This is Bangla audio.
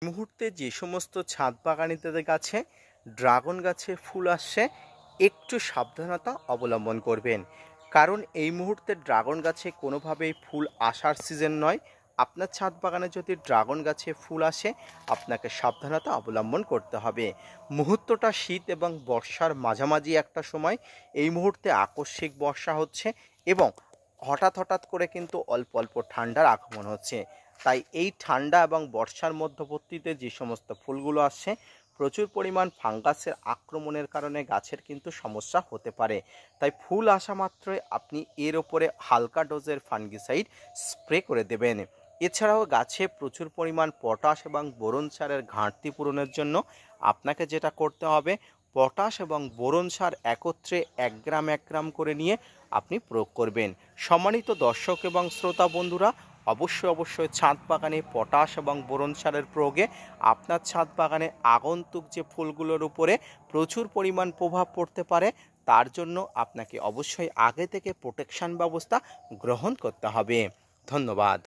মুহূর্তে যে সমস্ত ছাদ বাগানিদের গাছে ড্রাগন গাছে ফুল আসছে, একটু সাবধানতা অবলম্বন করবেন। কারণ এই মুহূর্তে ড্রাগন গাছে কোনোভাবেই ফুল আসার সিজন নয়। আপনার ছাদ বাগানে যদি ড্রাগন গাছে ফুল আসে, আপনাকে সাবধানতা অবলম্বন করতে হবে। মুহূর্তটা শীত এবং বর্ষার মাঝামাঝি একটা সময়। এই মুহূর্তে আকস্মিক বর্ষা হচ্ছে এবং হঠাৎ হঠাৎ করে কিন্তু অল্প অল্প ঠান্ডার আগমন হচ্ছে। তাই এই ঠান্ডা এবং বর্ষার মধ্যবর্তীতে যে সমস্ত ফুলগুলো আসছে, প্রচুর পরিমাণ ফাঙ্গাসের আক্রমণের কারণে গাছের কিন্তু সমস্যা হতে পারে। তাই ফুল আসা মাত্রই আপনি এর ওপরে হালকা ডোজের ফাঙ্গিসাইড স্প্রে করে দেবেন। এছাড়াও গাছে প্রচুর পরিমাণ পটাশ এবং বোরন সারের ঘাটতি পূরণের জন্য আপনাকে যেটা করতে হবে, পটাশ এবং বোরন সার একত্রে 1 গ্রাম 1 গ্রাম করে নিয়ে আপনি প্রয়োগ করবেন। সম্মানিত দর্শক এবং শ্রোতা বন্ধুরা, অবশ্যই ছাদ বাগানে পটাশ এবং বোরন সারের প্রয়োগে আপনার ছাদ বাগানে আগন্তুক যে ফুলগুলোর উপরে প্রচুর পরিমাণ প্রভাব পড়তে পারে, তার জন্য আপনাকে অবশ্যই আগে থেকে প্রোটেকশন ব্যবস্থা গ্রহণ করতে হবে। ধন্যবাদ।